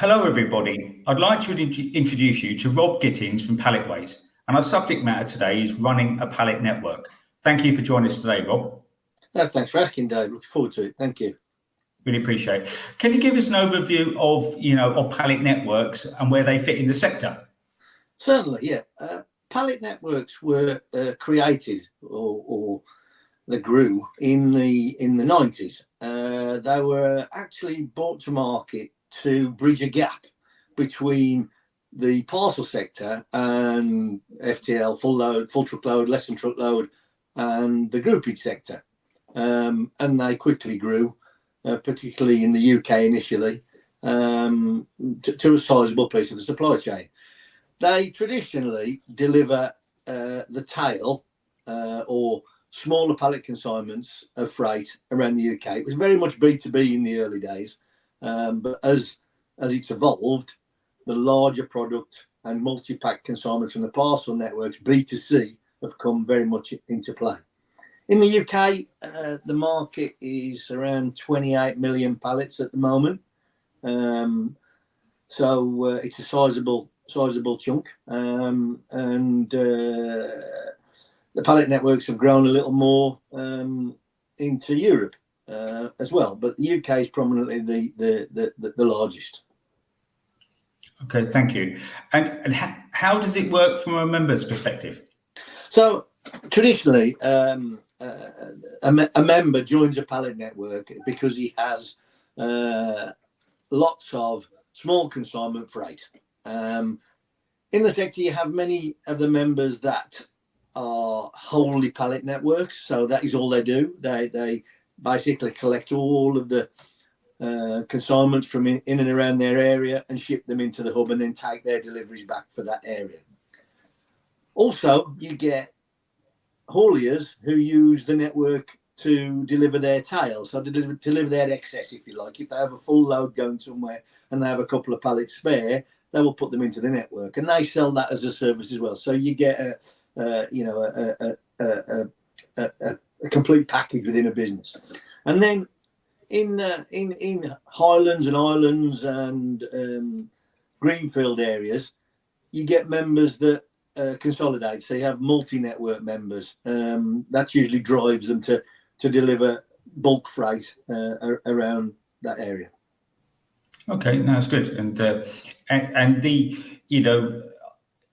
Hello, everybody. I'd like to introduce you to Rob Gittins from Palletways, and our subject matter today is running a pallet network. Thank you for joining us today, Rob. Thanks for asking, Dave. Looking forward to it. Thank you. Really appreciate it. Can you give us an overview of pallet networks and where they fit in the sector? Certainly, yeah. Pallet networks were created or they grew in the 90s. They were actually brought to market to bridge a gap between the parcel sector and FTL, full load, full truckload, less than truckload, and the groupage sector. And they quickly grew, particularly in the UK initially, to a sizable piece of the supply chain. They traditionally deliver the tail or smaller pallet consignments of freight around the UK. It was very much B2B in the early days, but as it's evolved, the larger product and multi-pack consignments from the parcel networks, B2C, have come very much into play. In the UK, the market is around 28 million pallets at the moment. So it's a sizable chunk. And the pallet networks have grown a little more into Europe as well. But the UK is prominently the largest. Okay, thank you. And how does it work from a member's perspective? So traditionally, a member joins a pallet network because he has lots of small consignment freight. In the sector, you have many of the members that are wholly pallet networks. So that is all they do. They basically collect all of the consignments from in and around their area and ship them into the hub and then take their deliveries back for that area. Also, you get hauliers who use the network to deliver their tail, so to deliver their excess, if you like. If they have a full load going somewhere and they have a couple of pallets spare, they will put them into the network, and they sell that as a service as well. So you get a complete package within a business. And then in highlands and islands and greenfield areas, you get members that consolidate. So you have multi-network members. That usually drives them to deliver bulk freight around that area. Okay, no, that's good. And the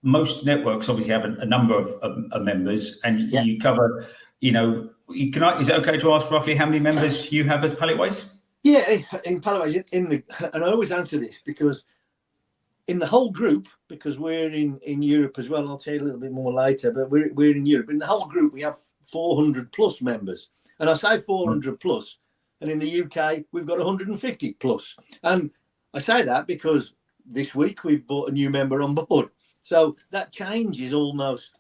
most networks obviously have a number of members, and you cover. Is it okay to ask roughly how many members you have as Palletways? Yeah, in Palletways, and I always answer this because in the whole group, because we're in Europe as well. I'll tell you a little bit more later, but we're in Europe. In the whole group, we have 400 plus members, and I say 400 plus, and in the UK we've got 150 plus. And I say that because this week we've brought a new member on board, so that changes almost,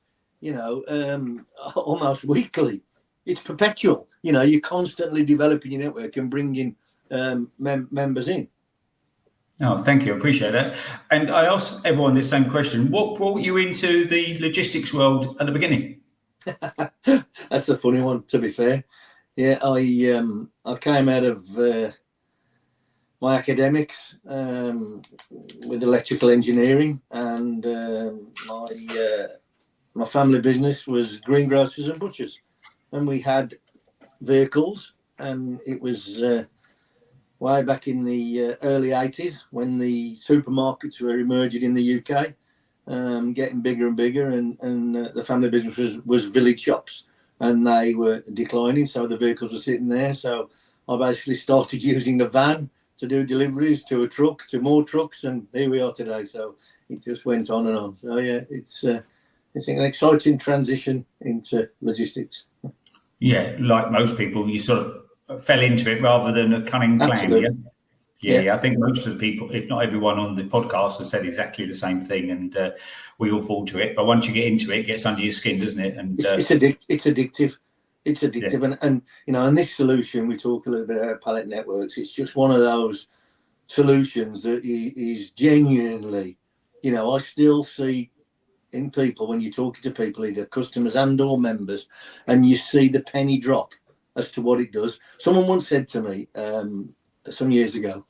almost weekly. It's perpetual. You're constantly developing your network and bringing members in. Oh, thank you. I appreciate that. And I asked everyone this same question. What brought you into the logistics world at the beginning? That's a funny one, to be fair. Yeah, I came out of my academics with electrical engineering, and my family business was greengrocers and butchers. And we had vehicles, and it was way back in the early 80s when the supermarkets were emerging in the UK, getting bigger and bigger, and the family business was village shops, and they were declining, so the vehicles were sitting there. So I basically started using the van to do deliveries, to a truck, to more trucks, and here we are today. So it just went on and on. So yeah, it's an exciting transition into logistics. Yeah, like most people, you sort of fell into it rather than a cunning plan. Yeah, I think most of the people, if not everyone on the podcast, has said exactly the same thing, and we all fall to it. But once you get into it, it gets under your skin, doesn't it? And it's addictive. It's addictive, yeah. and and this solution, we talk a little bit about pallet networks. It's just one of those solutions that is genuinely, I still see in people when you're talking to people, either customers and or members, and you see the penny drop as to what it does. Someone once said to me some years ago,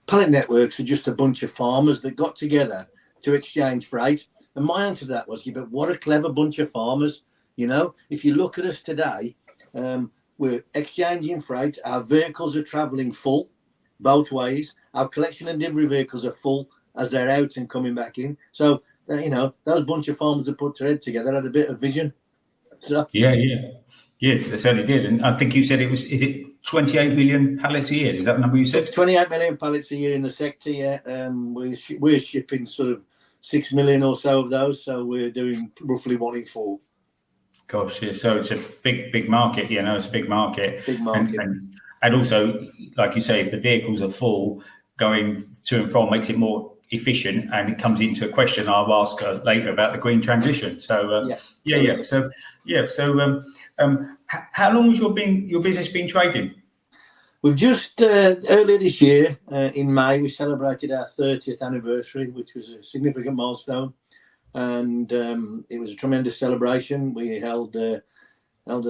pallet networks are just a bunch of farmers that got together to exchange freight. And my answer to that was, yeah, but what a clever bunch of farmers. If you look at us today, we're exchanging freight. Our vehicles are travelling full both ways. Our collection and delivery vehicles are full as they're out and coming back in. So, those bunch of farmers that put their head together had a bit of vision. So Yeah, they certainly did. And I think you said is it 28 million pallets a year? Is that the number you said? 28 million pallets a year in the sector, yeah. We're shipping sort of 6 million or so of those, so we're doing roughly 1 in 4. Gosh, yeah. So it's a big market, it's a big market. Big market. And also, like you say, if the vehicles are full, going to and from makes it more efficient, and it comes into a question I'll ask later about the green transition. So how long has your business been trading? We've just earlier this year in May we celebrated our 30th anniversary, which was a significant milestone, and it was a tremendous celebration. We held a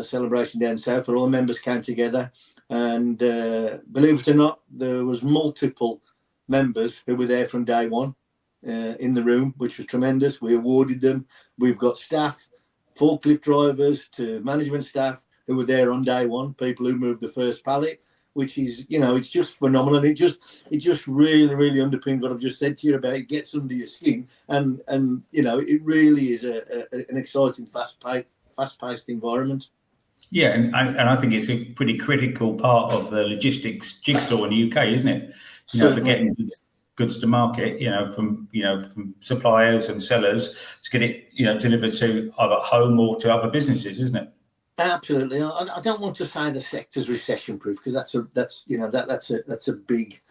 celebration down south where all the members came together, and believe it or not, there was multiple members who were there from day one in the room, which was tremendous. We awarded them. We've got staff, forklift drivers to management staff who were there on day one, people who moved the first pallet, which is, it's just phenomenal. It just really, really underpins what I've just said to you about it gets under your skin, and it really is an exciting, fast-paced environment. Yeah, and I think it's a pretty critical part of the logistics jigsaw in the UK, isn't it? For getting goods to market, from suppliers and sellers to get it, delivered to either home or to other businesses, isn't it? Absolutely. I don't want to say the sector's recession-proof, because that's a big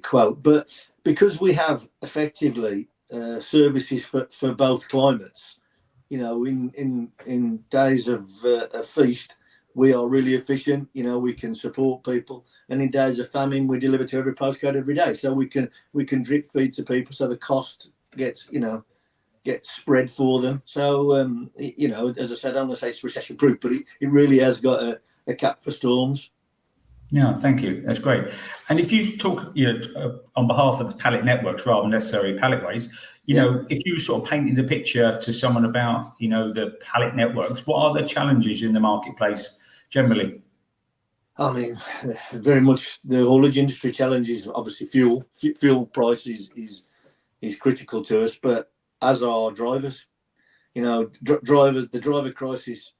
quote. But because we have effectively services for both climates, in days of feast, we are really efficient. We can support people, and in days of famine, we deliver to every postcode every day. So we can drip feed to people, so the cost gets spread for them. So as I said, I don't want to say it's recession proof, but it really has got a cap for storms. Yeah, thank you. That's great. And if you talk, on behalf of the pallet networks rather than necessarily Palletways, if you sort of painted a picture to someone about, the pallet networks, what are the challenges in the marketplace generally? I mean, very much the haulage industry challenge is obviously fuel. Fuel price is critical to us, but as are drivers. The driver crisis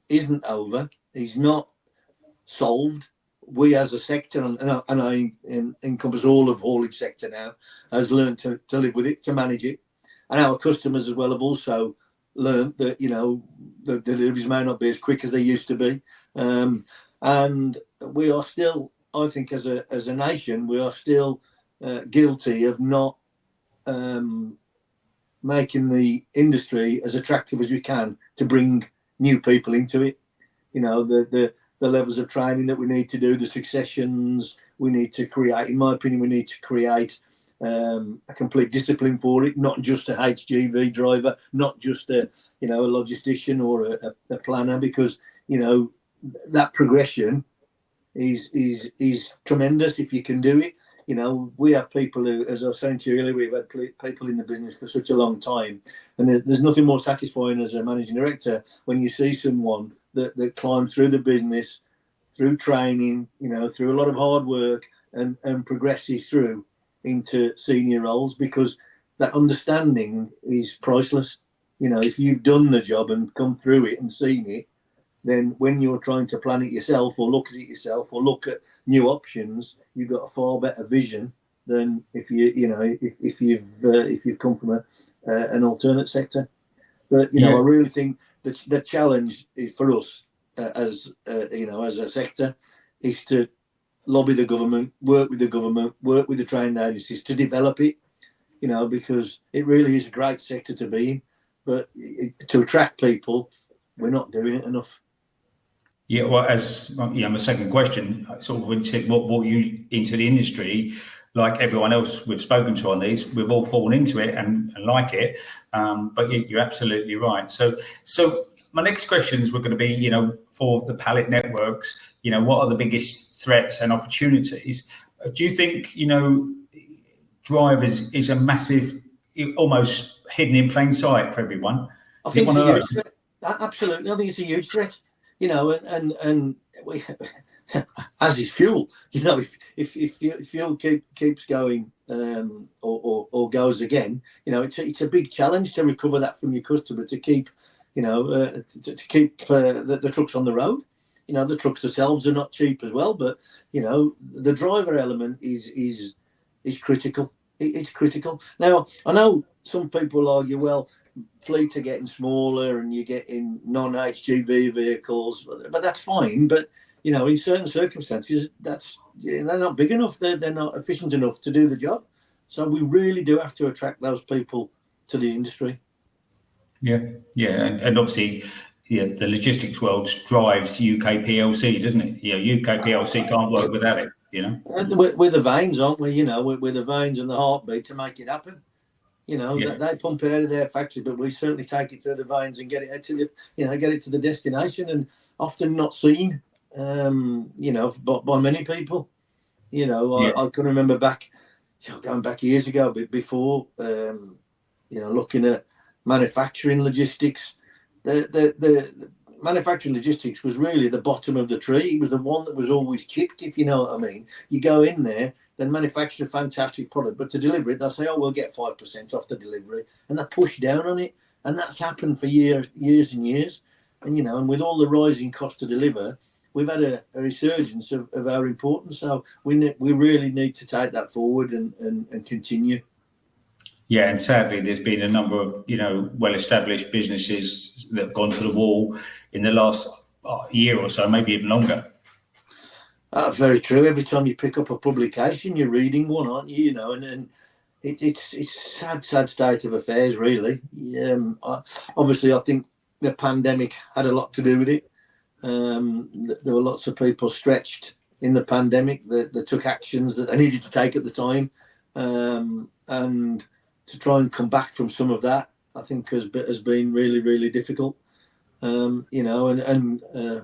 isn't over. It's not solved. We as a sector, and I encompass all of haulage sector now, has learned to live with it, to manage it. And our customers as well have also learned that, the deliveries may not be as quick as they used to be. And we are still, I think, as a nation, we are still guilty of not making the industry as attractive as we can to bring new people into it. The levels of training that we need to do, the successions we need to create. In my opinion, we need to create a complete discipline for it, not just a HGV driver, not just a logistician or a planner, because that progression is tremendous if you can do it. We have people who, as I was saying to you earlier, we've had people in the business for such a long time, and there's nothing more satisfying as a managing director when you see someone that climbs through the business, through training, through a lot of hard work, and progresses through into senior roles, because that understanding is priceless. If you've done the job and come through it and seen it, then when you're trying to plan it yourself or look at it yourself or look at new options, you've got a far better vision than if you've come from an alternate sector. But I really think that the challenge for us as a sector is to lobby the government, work with the training agencies to develop it. Because it really is a great sector to be in, but to attract people, we're not doing it enough. Yeah, well, my second question, sort of when you said what brought you into the industry, like everyone else we've spoken to on these, we've all fallen into it and like it. But you're absolutely right. So my next questions were going to be, for the pallet networks, what are the biggest threats and opportunities? Do you think, drivers is a massive, almost hidden in plain sight for everyone? I think it's a huge threat. Absolutely, I think it's a huge threat. And we, as is fuel. If fuel keeps going or goes again, it's a big challenge to recover that from your customer to keep, to keep the trucks on the road. The trucks themselves are not cheap as well, but the driver element is critical. It's critical. Now, I know some people argue, well, fleets are getting smaller and you're getting non-HGV vehicles, but that's fine. But in certain circumstances, they're not big enough. They're not efficient enough to do the job. So we really do have to attract those people to the industry. Yeah, and obviously, the logistics world drives UK PLC, doesn't it? UK PLC can't work without it. We're the veins, aren't we? We're the veins and the heartbeat to make it happen. They pump it out of their factory, but we certainly take it through the veins and get it to the destination, and often not seen, by many people. I can remember going back years ago, before, looking at manufacturing logistics. The manufacturing logistics was really the bottom of the tree. It was the one that was always chipped, if you know what I mean. You go in there, then manufacture a fantastic product, but to deliver it, they'll say, "Oh, we'll get 5% off the delivery," and they push down on it, and that's happened for years and years. And and with all the rising cost to deliver, we've had a resurgence of our importance. So we really need to take that forward and continue. Yeah, and sadly, there's been a number of well-established businesses that have gone to the wall in the last year or so, maybe even longer. Very true. Every time you pick up a publication, you're reading one, aren't you? And it's a sad state of affairs, really. Obviously, I think the pandemic had a lot to do with it. There were lots of people stretched in the pandemic that took actions that they needed to take at the time, and to try and come back from some of that, I think has been really, really difficult. And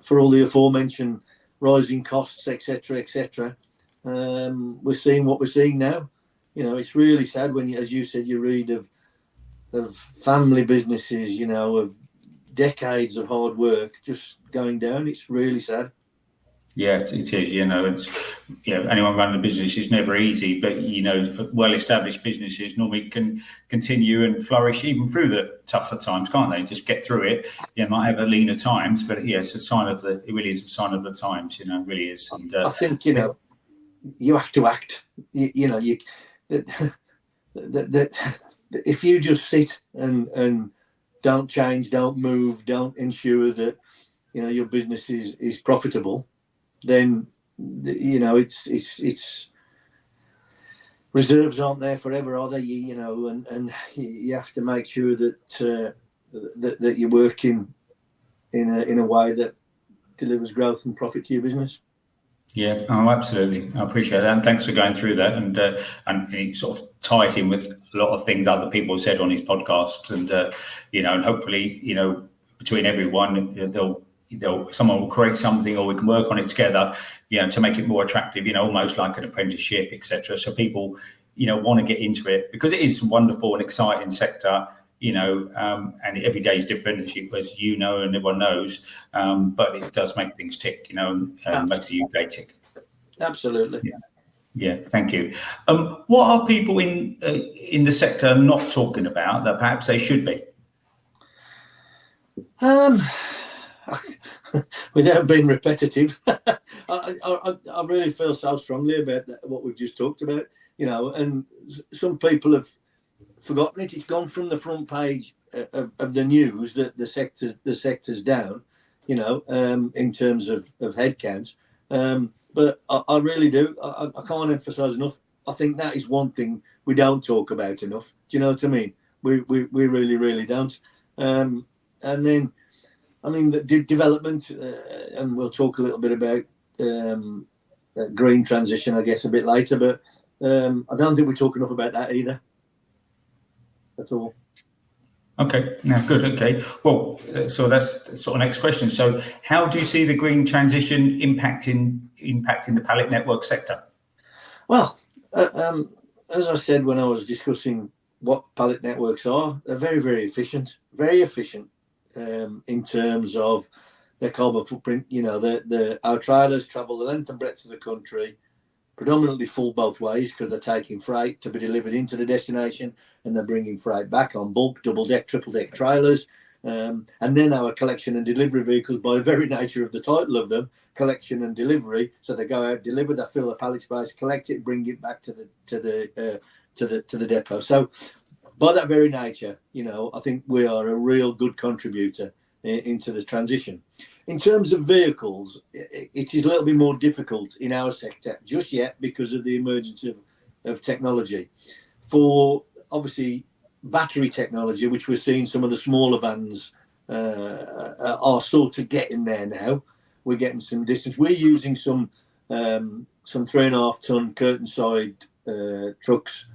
for all the aforementioned rising costs, etc., we're seeing what we're seeing now. It's really sad when, as you said, you read of family businesses, of decades of hard work just going down. It's really sad. Yeah, it is. It's anyone running a business is never easy, but well-established businesses normally can continue and flourish even through the tougher times, can't they? Just get through it. Might have a leaner times, but it's a sign of it really is a sign of the times. It really is. And, I think you have to act. If you just sit and don't change, don't move, don't ensure that your business is profitable, then it's reserves aren't there forever, are they? And you have to make sure that that you're working in a way that delivers growth and profit to your business. Yeah, absolutely. I appreciate that, and thanks for going through that. And it sort of ties in with a lot of things other people have said on his podcast, and and hopefully between everyone someone will create something, or we can work on it together, to make it more attractive, almost like an apprenticeship, etc. So people, want to get into it, because it is a wonderful and exciting sector, and every day is different, as and everyone knows. But it does make things tick, and makes the UK tick. Absolutely. Yeah. Thank you. What are people in the sector not talking about that perhaps they should be? Without being repetitive, I really feel so strongly about what we've just talked about, and some people have forgotten it. It's gone from the front page of the news that the sector's down, in terms of headcounts. But I really do. I can't emphasise enough. I think that is one thing we don't talk about enough. Do you know what I mean? We really, really don't. And then, the development, and we'll talk a little bit about green transition, I guess, a bit later. But I don't think we talk enough about that either. That's all. Okay, now good. Okay, well, so that's sort of next question. So, how do you see the green transition impacting the pallet network sector? Well, as I said when I was discussing what pallet networks are, they're very, very efficient, in terms of their carbon footprint. You know, our trailers travel the length and breadth of the country, predominantly full both ways because they're taking freight to be delivered into the destination and they're bringing freight back on bulk, double deck, triple deck trailers. And then our collection and delivery vehicles, by very nature of the title of them, collection and delivery. So they go out, deliver, they fill the pallet space, collect it, bring it back to the depot. So by that very nature, you know, I think we are a real good contributor into the transition. In terms of vehicles, it is a little bit more difficult in our sector just yet because of the emergence of technology. For obviously battery technology, which we're seeing some of the smaller vans are sort of getting there now. We're getting some distance. We're using some 3.5 ton curtain side trucks,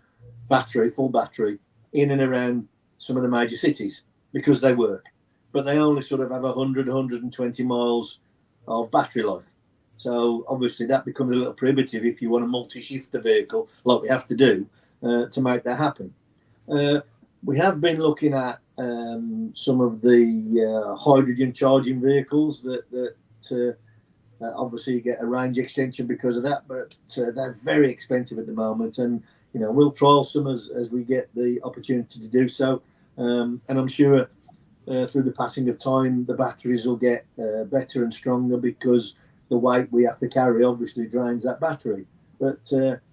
full battery, in and around some of the major cities because they work. But they only sort of have 100, 120 miles of battery life. So obviously that becomes a little prohibitive if you want a multi-shifter vehicle like we have to do to make that happen. We have been looking at some of the hydrogen charging vehicles that obviously get a range extension because of that, but they're very expensive at the moment. And, you know, we'll trial some as we get the opportunity to do so. And I'm sure through the passing of time, the batteries will get better and stronger because the weight we have to carry obviously drains that battery. But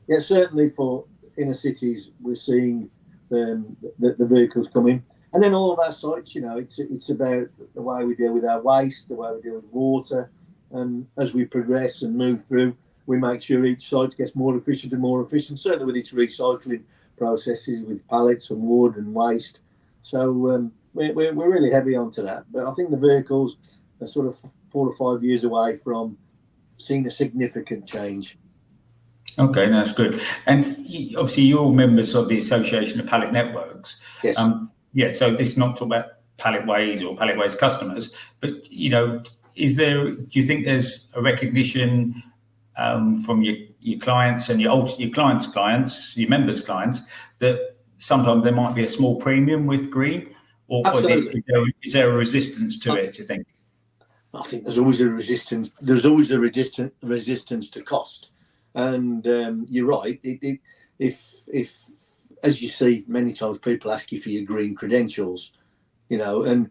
yeah, certainly for inner cities, we're seeing the vehicles coming. And then all of our sites, you know, it's about the way we deal with our waste, the way we deal with water. And as we progress and move through, we make sure each site gets more efficient and more efficient, certainly with its recycling processes with pallets and wood and waste. So we're really heavy onto that. But I think the vehicles are sort of 4 or 5 years away from seeing a significant change. Okay, that's good. And obviously, you're all members of the Association of Pallet Networks. Yes. Yeah. So this is not talking about Palletways or Palletways customers, but you know, do you think there's a recognition from your clients and your clients' clients, your members' clients, that sometimes there might be a small premium with green, or is there a resistance to it? Do you think? I think there's always a resistance. There's always a resistance to cost. And you're right. If as you see many times, people ask you for your green credentials, you know, and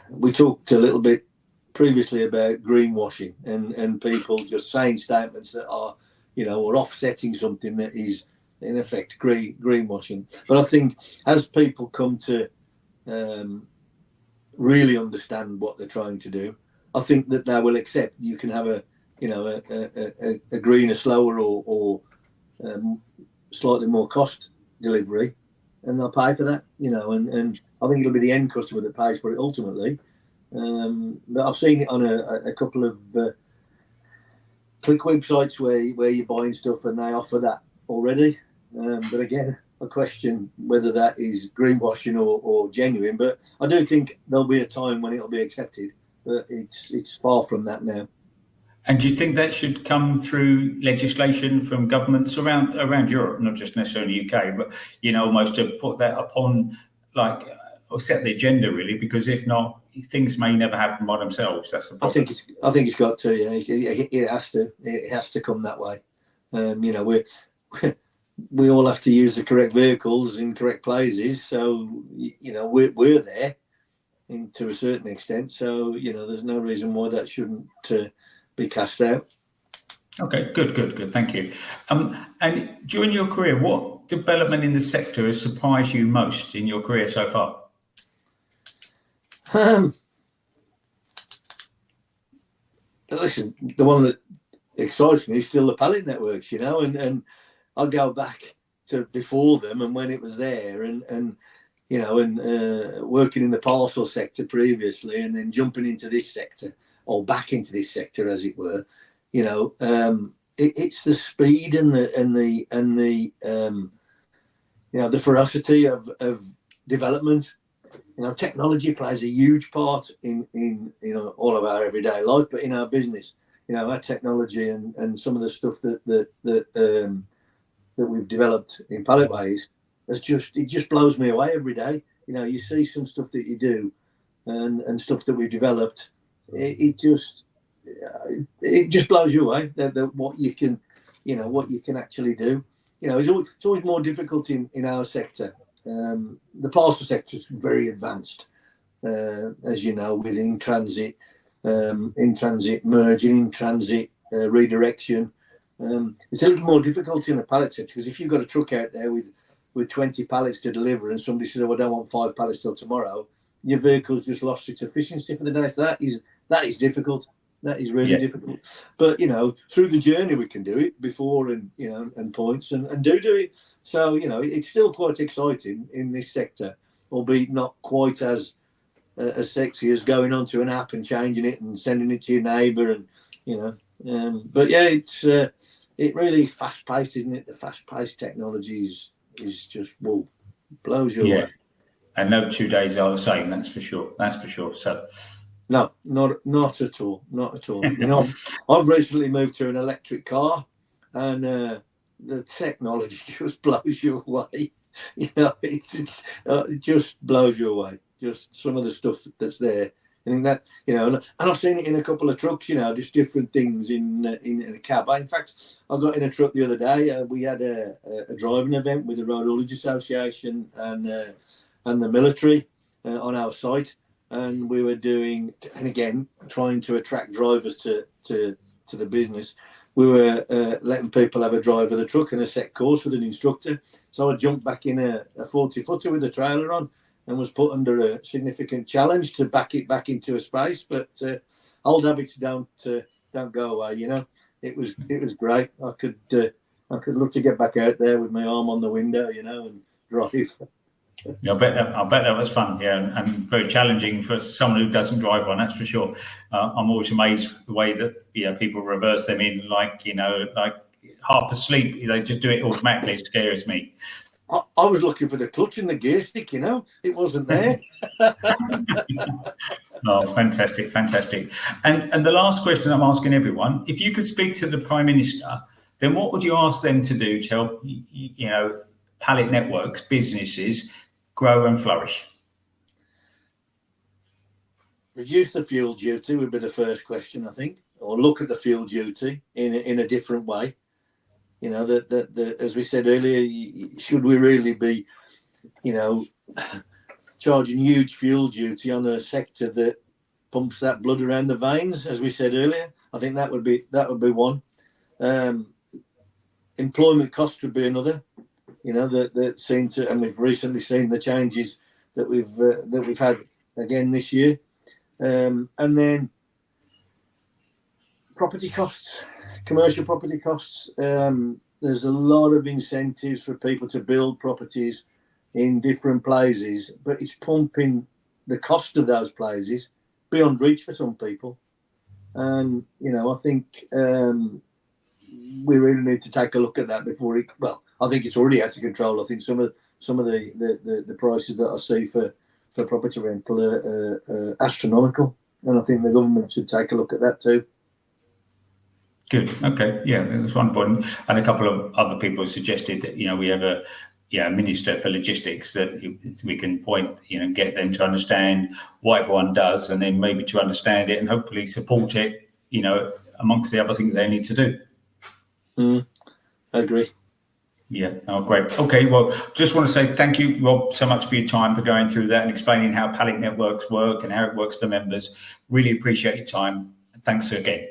we talked a little bit previously about greenwashing and people just saying statements that are, you know, or offsetting something that is in effect greenwashing. But I think as people come to really understand what they're trying to do, I think that they will accept you can have a greener, slower or slightly more cost delivery, and they'll pay for that, you know, and I think it'll be the end customer that pays for it ultimately. But I've seen it on a couple of click websites where you're buying stuff and they offer that already. But again, I question whether that is greenwashing or genuine. But I do think there'll be a time when it'll be accepted. But it's far from that now. And do you think that should come through legislation from governments around Europe, not just necessarily UK, but, you know, almost to put that upon, like, or set the agenda really? Because if not, things may never happen by themselves. That's the problem. I think it's got to. Yeah, it has to. It has to come that way. You know, we all have to use the correct vehicles in correct places. So, you know, we're there to a certain extent. So, you know, there's no reason why that shouldn't be cast out. Okay, good. Thank you. And during your career, what development in the sector has surprised you most in your career so far? Listen, the one that excites me is still the pallet networks, you know, and I'll go back to before them and when it was there and you know, and working in the parcel sector previously and then jumping into this sector or back into this sector, as it were, you know, it's the speed and the you know, the ferocity of development. You know, technology plays a huge part in you know, all of our everyday life, but in our business, our technology and some of the stuff that we've developed in Palletways, it just blows me away every day. You see some stuff that you do and stuff that we've developed. It just blows you away that what you can actually do. It's always more difficult in our sector. The parcel sector is very advanced, as you know, with in transit merging, in transit redirection. It's a little more difficult in the pallet sector, because if you've got a truck out there with 20 pallets to deliver and somebody says, "Oh, I don't want 5 pallets till tomorrow," your vehicle's just lost its efficiency for the day. So that is difficult. That is really difficult. But through the journey we can do it before and points and do it. So it's still quite exciting in this sector, albeit not quite as sexy as going onto an app and changing it and sending it to your neighbour but yeah, it really is fast paced, isn't it? The fast paced technology is just blows you away. And no 2 days are the same. That's for sure. So. No, not at all. Not at all. I've recently moved to an electric car, and the technology just blows you away. It just blows you away. Just some of the stuff that's there. I think that and I've seen it in a couple of trucks. Just different things in a cab. In fact, I got in a truck the other day. We had a driving event with the Road Haulage Association and the military on our site. And we were doing, and again, trying to attract drivers to the business. We were letting people have a drive of the truck and a set course with an instructor. So I jumped back in a 40-footer with a trailer on and was put under a significant challenge to back it back into a space. But old habits don't go away. It was great. I could look to get back out there with my arm on the window, and drive. I bet that was fun, and very challenging for someone who doesn't drive one. That's for sure. I'm always amazed the way that people reverse them in, like half asleep. They just do it automatically. It scares me. I was looking for the clutch and the gear stick. It wasn't there. Oh, fantastic! And the last question I'm asking everyone: if you could speak to the Prime Minister, then what would you ask them to do to help Pallet networks, businesses grow and flourish? Reduce the fuel duty would be the first question, I think, or look at the fuel duty in a different way. As we said earlier, should we really be, charging huge fuel duty on a sector that pumps that blood around the veins? As we said earlier, I think that would be one. Employment costs would be another. That seem to, and we've recently seen the changes that we've had again this year, and then property costs, commercial property costs. There's a lot of incentives for people to build properties in different places, but it's pumping the cost of those places beyond reach for some people, and I think we really need to take a look at that before it. Well, I think it's already out of control. I think some of the prices that I see for property rental are astronomical, and I think the government should take a look at that too. Good. Okay. Yeah, that's one point. And a couple of other people suggested that we have a minister for logistics that we can point, get them to understand what everyone does, and then maybe to understand it and hopefully support it, amongst the other things they need to do. I agree. Yeah. Oh, great. Okay. Well, just want to say thank you, Rob, so much for your time, for going through that and explaining how Pallet networks work and how it works for members. Really appreciate your time. Thanks again.